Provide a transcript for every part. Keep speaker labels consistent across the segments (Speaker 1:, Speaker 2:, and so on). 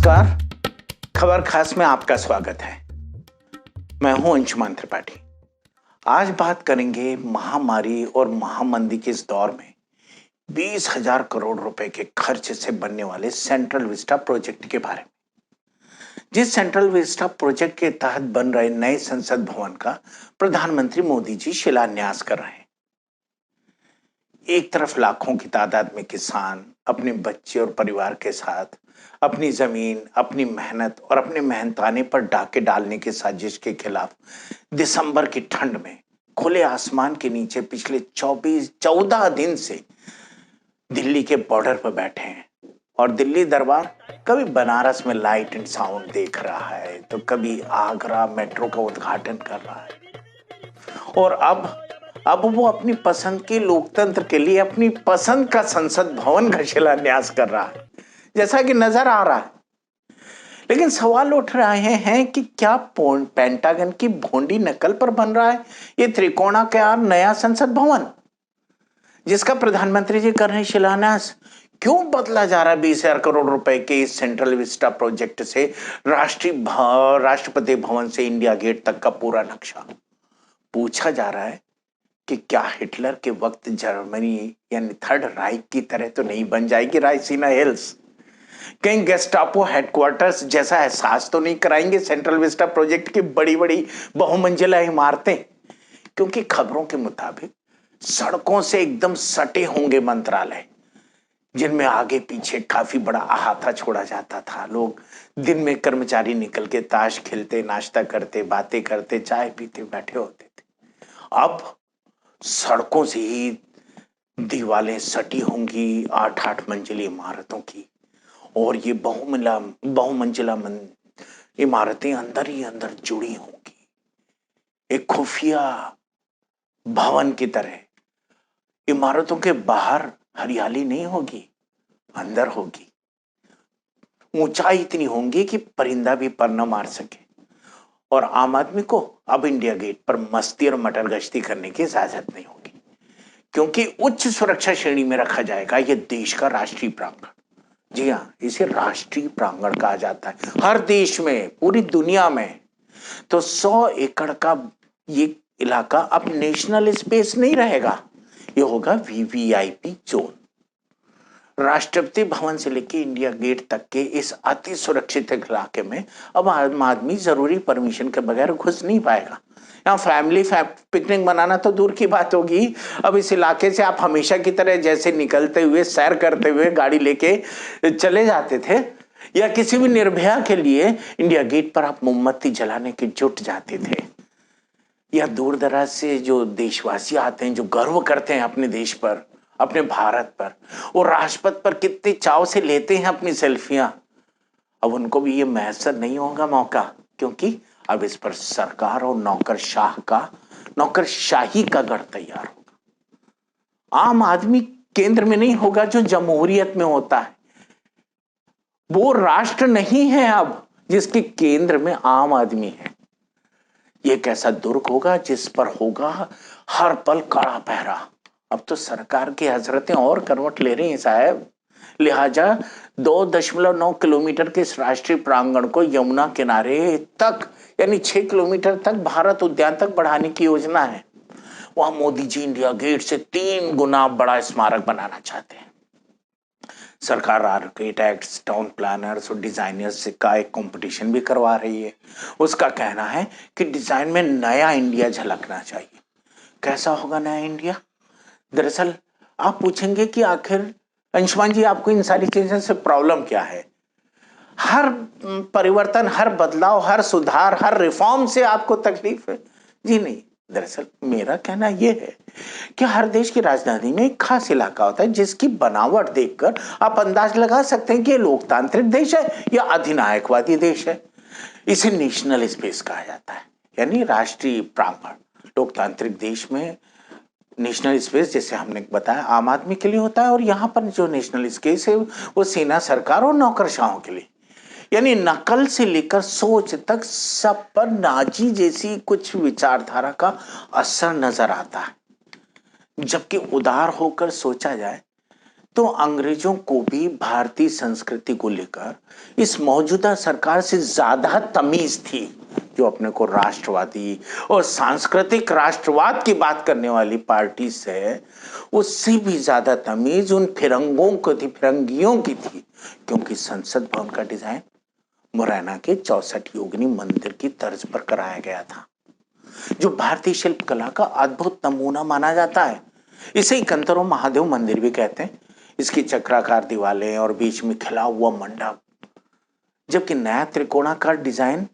Speaker 1: नमस्कार। खबर खास में आपका स्वागत है। मैं हूं अंशुमान त्रिपाठी। आज बात करेंगे महामारी और महामंदी के इस दौर में 20,000 करोड़ रुपए के खर्च से बनने वाले सेंट्रल विस्टा प्रोजेक्ट के बारे में। जिस सेंट्रल विस्टा प्रोजेक्ट के तहत बन रहे नए संसद भवन का प्रधानमंत्री मोदी जी शिलान्यास कर रहे हैं। एक तरफ लाखों की तादाद में किसान अपने बच्चे और परिवार के साथ अपनी जमीन, अपनी मेहनत और अपने मेहनताने पर डाके डालने की साजिश के खिलाफ दिसंबर की ठंड में खुले आसमान के नीचे पिछले 14 दिन से दिल्ली के बॉर्डर पर बैठे हैं। और दिल्ली दरबार कभी बनारस में लाइट एंड साउंड देख रहा है, तो कभी आगरा मेट्रो का उद्घाटन कर रहा है। और अब वो अपनी पसंद के लोकतंत्र के लिए अपनी पसंद का संसद भवन का शिलान्यास कर रहा है, जैसा कि नजर आ रहा है। लेकिन सवाल उठ रहे हैं कि क्या पेंटागन की भोंडी नकल पर बन रहा है ये त्रिकोणाकार नया संसद भवन, जिसका प्रधानमंत्री जी कर रहे हैं शिलान्यास? क्यों बदला जा रहा है 20,000 करोड़ रुपए के इस सेंट्रल विस्टा प्रोजेक्ट से राष्ट्रपति भवन से इंडिया गेट तक का पूरा नक्शा? पूछा जा रहा है कि क्या हिटलर के वक्त जर्मनी यानी थर्ड राइक की तरह तो नहीं बन जाएगी रायसीना हिल्स? कहीं गेस्टापो हेडक्वार्टर्स जैसा एहसास तो नहीं कराएंगे सेंट्रल विस्टा प्रोजेक्ट की बड़ी बड़ी बहुमंजिला इमारतें? क्योंकि खबरों के मुताबिक सड़कों से एकदम सटे होंगे मंत्रालय, जिनमें आगे पीछे काफी बड़ा अहाता छोड़ा जाता था। लोग दिन में कर्मचारी निकल के ताश खेलते, नाश्ता करते, बातें करते, चाय पीते बैठे होते थे। अब सड़कों से ही दीवारें सटी होंगी 8-8 मंजिली इमारतों की, और ये बहुमंजिला इमारतें अंदर ही अंदर जुड़ी होंगी, एक खुफिया भवन की तरह। इमारतों के बाहर हरियाली नहीं होगी, अंदर होगी। ऊंचाई इतनी होंगी कि परिंदा भी पर न मार सके। और आम आदमी को अब इंडिया गेट पर मस्ती और मटर गश्ती करने की इजाजत नहीं होगी, क्योंकि उच्च सुरक्षा श्रेणी में रखा जाएगा यह देश का राष्ट्रीय प्रांगण। जी हाँ, इसे राष्ट्रीय प्रांगण कहा जाता है हर देश में, पूरी दुनिया में। तो 100 एकड़ का ये इलाका अब नेशनल स्पेस नहीं रहेगा, ये होगा वीवीआईपी जोन। राष्ट्रपति भवन से लेकर इंडिया गेट तक के इस अति सुरक्षित इलाके में अब आम आदमी जरूरी परमिशन के बगैर घुस नहीं पाएगा। यहाँ फैमिली पिकनिक मनाना तो दूर की बात होगी, अब इस इलाके से आप हमेशा की तरह जैसे निकलते हुए, सैर करते हुए गाड़ी लेके चले जाते थे, या किसी भी निर्भया के लिए इंडिया गेट पर आप मोमबत्ती जलाने के जुट जाते थे, या दूर दराज से जो देशवासी आते हैं, जो गर्व करते हैं अपने देश पर, अपने भारत पर, वो राजपथ पर कितने चाव से लेते हैं अपनी सेल्फियां, अब उनको भी ये मैसर नहीं होगा मौका, क्योंकि अब इस पर सरकार और नौकरशाही का गढ़ तैयार होगा। आम आदमी केंद्र में नहीं होगा जो जमहूरियत में होता है। वो राष्ट्र नहीं है अब जिसके केंद्र में आम आदमी है। ये कैसा दुर्ग होगा जिस पर होगा हर पल कड़ा पहरा। अब तो सरकार की हजरतें और करवट ले रही हैं साहब, लिहाजा 2.9 किलोमीटर के इस राष्ट्रीय प्रांगण को यमुना किनारे तक यानी 6 किलोमीटर तक भारत उद्यान तक बढ़ाने की योजना है। वहां मोदी जी इंडिया गेट से 3 गुना बड़ा स्मारक बनाना चाहते हैं। सरकार आर्किटेक्ट्स, टाउन प्लानर्स और डिजाइनर्स का एक कंपटीशन भी करवा रही है। उसका कहना है कि डिजाइन में नया इंडिया झलकना चाहिए। कैसा होगा नया इंडिया? दरअसल आप पूछेंगे कि आखिर अंशुमान जी आपको इन सारी चीजों से प्रॉब्लम क्या है? हर परिवर्तन, हर बदलाव, हर सुधार, हर रिफॉर्म से आपको तकलीफ है? जी नहीं, दरअसल मेरा कहना यह है कि हर देश की राजधानी में एक खास इलाका होता है जिसकी बनावट देखकर आप अंदाज लगा सकते हैं कि ये लोकतांत्रिक देश है या अधिनायकवादी देश है। इसे नेशनल स्पेस कहा जाता है, यानी राष्ट्रीय प्रांगण। लोकतांत्रिक देश में नेशनल स्पेस, जैसे हमने बताया, आम आदमी के लिए होता है, और यहाँ पर जो नेशनल स्पेस है वो सेना, सरकार और नौकरशाहों के लिए, यानी नकल से लेकर सोच तक सब पर नाजी जैसी कुछ विचारधारा का असर नजर आता है। जबकि उदार होकर सोचा जाए तो अंग्रेजों को भी भारतीय संस्कृति को लेकर इस मौजूदा सरकार से ज्यादा तमीज थी। जो अपने को राष्ट्रवादी और सांस्कृतिक राष्ट्रवाद की बात करने वाली पार्टी से, उससे भी ज्यादा तमीज उन फिरंगों को थी, फिरंगियों की थी। क्योंकि संसद भवन का डिजाइन मुरैना के 64 योगिनी मंदिर की तर्ज पर कराया गया था, जो भारतीय शिल्पकला का अद्भुत नमूना माना जाता है। इसे कंतरों महादेव मंदिर भी कहते हैं। इसकी चक्राकार दीवारें और बीच में खिला हुआ मंडप, जबकि नया त्रिकोणाकार डिजाइन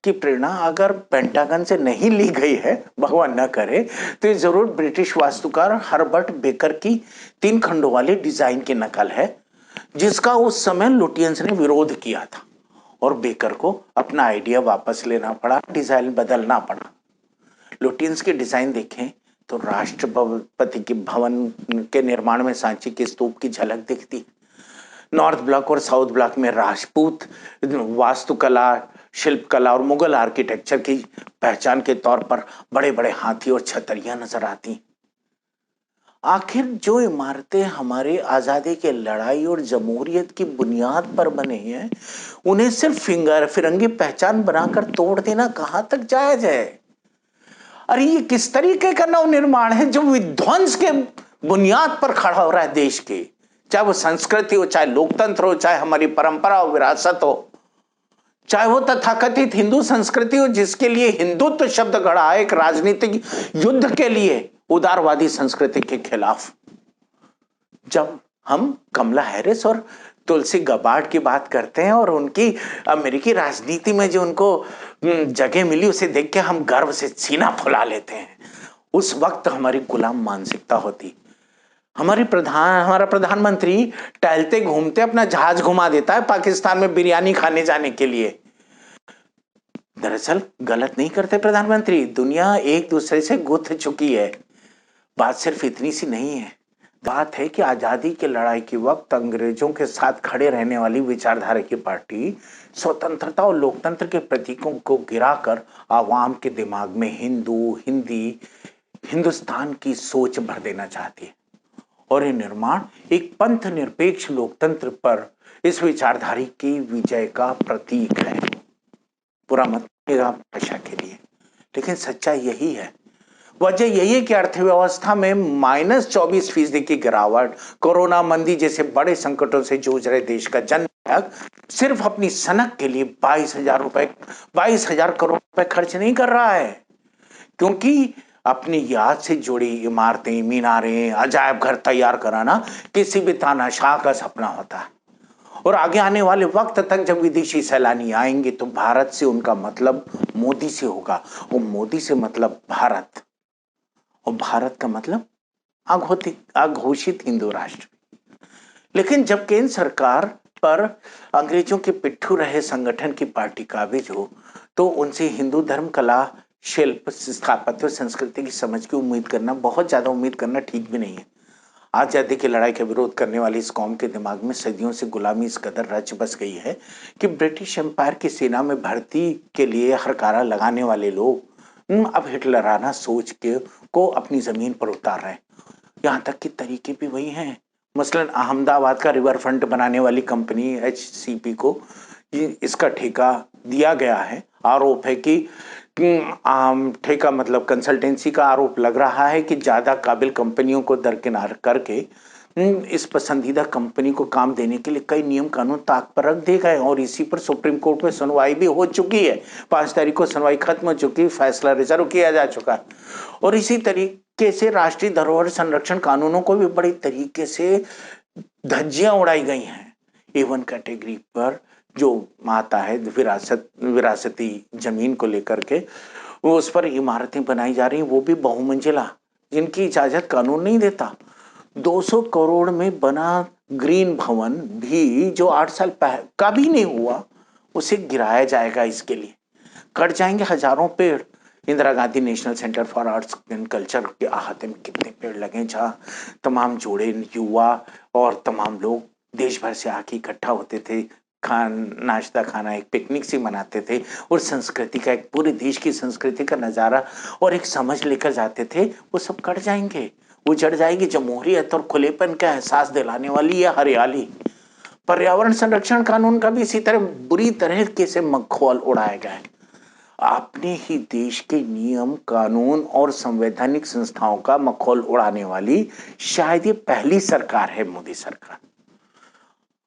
Speaker 1: की प्रेरणा अगर पेंटागन से नहीं ली गई है, भगवान न करे, तो ये जरूर ब्रिटिश वास्तुकार हर्बर्ट बेकर की 3 खंडों वाली डिजाइन की नकल है, जिसका उस समय लुटियंस ने विरोध किया था और बेकर को अपना आइडिया वापस लेना पड़ा, डिजाइन बदलना पड़ा। लुटियंस की डिजाइन देखें तो राष्ट्रपति के भवन के निर्माण में सांची के स्तूप की झलक दिखती। नॉर्थ ब्लॉक और साउथ ब्लॉक में राजपूत वास्तुकला, शिल्पकला और मुगल आर्किटेक्चर की पहचान के तौर पर बड़े बड़े हाथी और छतरियां नजर आती। आखिर जो इमारतें हमारे आजादी के लड़ाई और जमहूरियत की बुनियाद पर बने हैं, उन्हें सिर्फ फिरंगी पहचान बनाकर तोड़ देना कहां तक जायज है? अरे ये किस तरीके का नव निर्माण है जो विध्वंस के बुनियाद पर खड़ा हो रहा है देश के, चाहे वो संस्कृति हो, चाहे लोकतंत्र हो, चाहे हमारी परंपरा और विरासत हो, चाहे वो तथाकथित हिंदू संस्कृति हो जिसके लिए हिंदुत्व शब्द गढ़ा है एक राजनीतिक युद्ध के लिए उदारवादी संस्कृति के खिलाफ। जब हम कमला हैरिस और तुलसी गबार्ड की बात करते हैं और उनकी अमेरिकी राजनीति में जो उनको जगह मिली, उसे देख के हम गर्व से सीना फुला लेते हैं। उस वक्त हमारी गुलाम मानसिकता होती। हमारा प्रधानमंत्री टहलते घूमते अपना जहाज घुमा देता है पाकिस्तान में बिरयानी खाने जाने के लिए। दरअसल गलत नहीं करते प्रधानमंत्री, दुनिया एक दूसरे से गुथ चुकी है। बात सिर्फ इतनी सी नहीं है, बात है कि आजादी की लड़ाई के वक्त अंग्रेजों के साथ खड़े रहने वाली विचारधारा की पार्टी स्वतंत्रता और लोकतंत्र के प्रतीकों को गिराकर आवाम के दिमाग में हिंदू, हिंदी, हिंदुस्तान की सोच भर देना चाहती है। और ये निर्माण एक पंथ निरपेक्ष लोकतंत्र पर इस विचारधारी की विजय का प्रतीक है। बुरा मत मानिएगा भाषा के लिए, लेकिन सच्चाई यही है। वजह यही है कि अर्थव्यवस्था में -24% की गिरावट, कोरोना मंदी जैसे बड़े संकटों से जूझ रहे देश का जननायक सिर्फ अपनी सनक के लिए 22,000 करोड़ रुपए खर्च नहीं कर रहा है, क्योंकि अपनी याद से जुड़ी इमारतें, मीनारें, अजायब घर तैयार कराना किसी भी तानाशाह का सपना होता है। और आगे आने वाले वक्त तक जब विदेशी सैलानी आएंगे तो भारत से उनका मतलब मोदी से होगा, और मोदी से मतलब भारत, और भारत का मतलब अघोषित हिंदू राष्ट्र। लेकिन जब केंद्र सरकार पर अंग्रेजों के पिट्ठू रहे संगठन की पार्टी काबिज हो, तो उनसे हिंदू धर्म, कला, शिल्प, स्थापत्य और संस्कृति की समझ की उम्मीद करना, बहुत ज्यादा उम्मीद करना ठीक भी नहीं है। आजादी की लड़ाई का विरोध करने वाली इस कौम के दिमाग में सदियों से गुलामी इस कदर रच बस गई है कि ब्रिटिश एम्पायर की सेना में भर्ती के लिए हरकारा लगाने वाले लोग अब हिटलराना सोच के को अपनी जमीन पर उतार रहे हैं। यहाँ तक कि तरीके भी वही हैं। मसलन अहमदाबाद का रिवर फ्रंट बनाने वाली कंपनी HCP को इसका ठेका दिया गया है। आरोप है कि ठेका मतलब कंसल्टेंसी का आरोप लग रहा है कि ज्यादा काबिल कंपनियों को दरकिनार करके इस पसंदीदा कंपनी को काम देने के लिए कई नियम कानून ताक पर रख दिए गए, और इसी पर सुप्रीम कोर्ट में सुनवाई भी हो चुकी है। 5 तारीख को सुनवाई खत्म हो चुकी, फैसला रिजर्व किया जा चुका है। और इसी तरीके से राष्ट्रीय धरोहर संरक्षण कानूनों को भी बड़ी तरीके से धज्जियां उड़ाई गई हैं। A1 कैटेगरी पर जो आता है विरासती जमीन को लेकर के, वो उस पर इमारतें बनाई जा रही हैं, वो भी बहुमंजिला, जिनकी इजाजत कानून नहीं देता। 200 करोड़ में बना ग्रीन भवन भी जो 8 साल का भी नहीं हुआ, उसे गिराया जाएगा। इसके लिए कट जाएंगे हजारों पेड़। Indira Gandhi national centre for arts and culture के अहाते में कितने पेड़ लगे, जहाँ तमाम जोड़े, युवा और तमाम लोग देश भर से आके इकट्ठा होते थे, नाश्ता खाना, एक पिकनिक सी मनाते थे, और संस्कृति का, एक पूरे देश की संस्कृति का नजारा और एक समझ लेकर जाते थे। वो सब कट जाएंगे। उजड़ जाएगी जमहूरियत और खुलेपन का एहसास दिलाने वाली यह हरियाली। पर्यावरण संरक्षण कानून का भी इसी तरह बुरी तरीके से मखौल उड़ाया गया है। अपने ही देश के नियम कानून और संवैधानिक संस्थाओं का मखौल उड़ाने वाली शायद ये पहली सरकार है मोदी सरकार।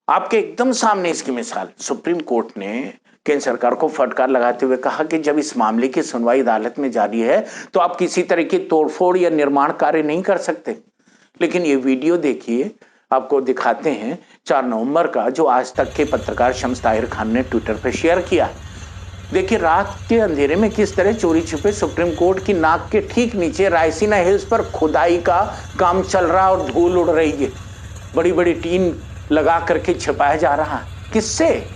Speaker 1: आपके एकदम सामने इसकी मिसाल सुप्रीम कोर्ट ने केंद्र सरकार को फटकार लगाते हुए कहा कि जब इस मामले की सुनवाई अदालत में जारी है तो आप किसी तरह की तोड़फोड़ या निर्माण कार्य नहीं कर सकते। लेकिन ये वीडियो देखिए, आपको दिखाते हैं 4 नवंबर का, जो आज तक के पत्रकार शम्स ताहिर खान ने ट्विटर पर शेयर किया। देखिए रात के अंधेरे में किस तरह चोरी छिपे सुप्रीम कोर्ट की नाक के ठीक नीचे रायसीना हिल्स पर खुदाई का काम चल रहा और धूल उड़ रही है। बड़ी बड़ी टीन लगा करके छिपाया जा रहा है। किससे?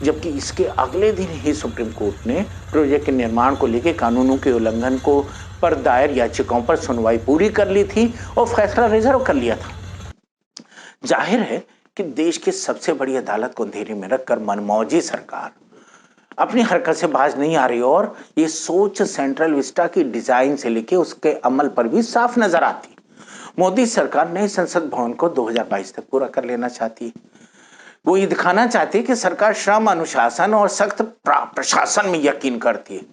Speaker 1: जबकि इसके अगले दिन ही सुप्रीम कोर्ट ने प्रोजेक्ट के निर्माण को लेकर कानूनों के उल्लंघन को पर दायर याचिकाओं पर सुनवाई पूरी कर ली थी और फैसला रिजर्व कर लिया था। जाहिर है कि देश की सबसे बड़ी अदालत को अंधेरे में रखकर मनमौजी सरकार अपनी हरकत से बाज नहीं आ रही और ये सोच सेंट्रल विस्टा की डिजाइन से लेके उसके अमल पर भी साफ नजर आती। मोदी सरकार नए संसद भवन को 2022 तक पूरा कर लेना चाहती है। वो ये दिखाना चाहती है कि सरकार श्रम अनुशासन और सख्त प्रशासन में यकीन करती है।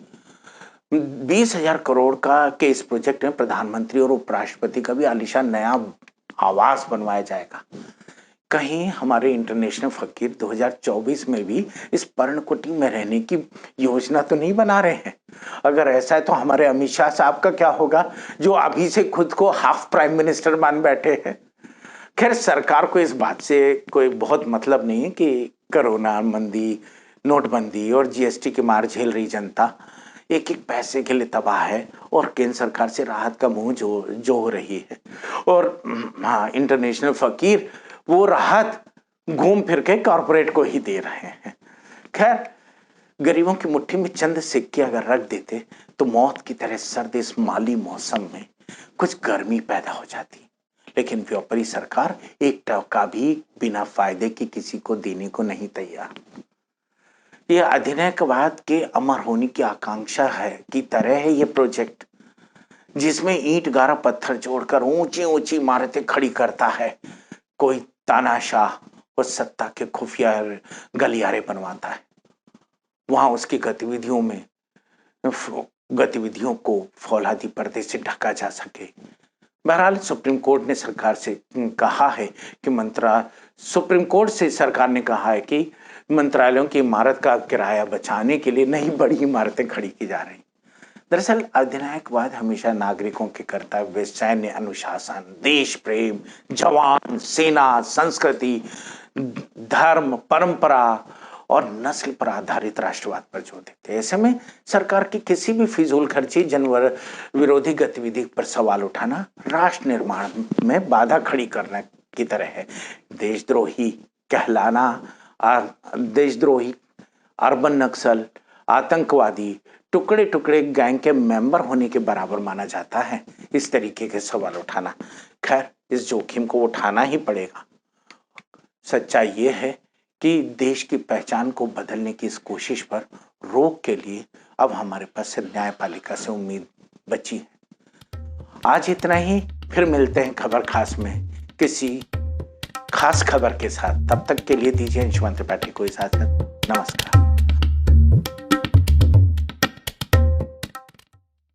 Speaker 1: 20,000 करोड़ का के इस प्रोजेक्ट में प्रधानमंत्री और उपराष्ट्रपति का भी आलीशान नया आवास बनवाया जाएगा। कहीं हमारे इंटरनेशनल फकीर 2024 में भी इस पर्णकुटी में रहने की योजना तो नहीं बना रहे हैं? अगर ऐसा है तो हमारे अमित शाह साहब का क्या होगा, जो अभी से खुद को हाफ प्राइम मिनिस्टर मान बैठे हैं। खैर, सरकार को इस बात से कोई बहुत मतलब नहीं है कि कोरोना मंदी, नोटबंदी और जीएसटी की मार झेल रही जनता एक एक पैसे के लिए तबाह है और केंद्र सरकार से राहत का मुंह जो हो रही है। और हाँ, इंटरनेशनल फकीर वो राहत घूम फिर के कॉर्पोरेट को ही दे रहे हैं। खैर, गरीबों की मुट्ठी में चंद सिक्के अगर रख देते तो मौत की तरह सर्द इस माली मौसम में कुछ गर्मी पैदा हो जाती। लेकिन व्यापारी सरकार एक टका भी बिना फायदे की किसी को देने को नहीं तैयार। यह अधिनायकवाद के अमर होने की आकांक्षा है की तरह है ये प्रोजेक्ट, जिसमें ईंट गारा पत्थर जोड़कर ऊंची ऊंची इमारतें खड़ी करता है। कोई तानाशाह और सत्ता के खुफिया गलियारे बनवाता है। वहां उसकी गतिविधियों को फौलादी पर्दे से ढका जा सके। बहरहाल सुप्रीम कोर्ट ने सरकार से कहा है कि सुप्रीम कोर्ट से सरकार ने कहा है कि मंत्रालयों की इमारत का किराया बचाने के लिए नई बड़ी इमारतें खड़ी की जा रही। दरअसल अधिनायकवाद हमेशा नागरिकों के कर्तव्य, सैन्य अनुशासन, देश प्रेम, जवान, सेना, संस्कृति, धर्म, परंपरा और नस्ल पर आधारित राष्ट्रवाद पर जोर देते हैं। ऐसे में सरकार की किसी भी फिजूल खर्ची, जनवर विरोधी गतिविधि पर सवाल उठाना राष्ट्र निर्माण में बाधा खड़ी करने की तरह है। देशद्रोही कहलाना, देशद्रोही, अर्बन नक्सल, आतंकवादी, टुकड़े टुकड़े गैंग के मेंबर होने के बराबर माना जाता है इस तरीके के सवाल उठाना। खैर, इस जोखिम को उठाना ही पड़ेगा। सच्चाई ये है कि देश की पहचान को बदलने की इस कोशिश पर रोक के लिए अब हमारे पास सिर्फ न्यायपालिका से उम्मीद बची है। आज इतना ही, फिर मिलते हैं खबर खास में किसी खास खबर के साथ। तब तक के लिए दीजिए अंशुमन त्रिपाठी को इजाजत। नमस्कार।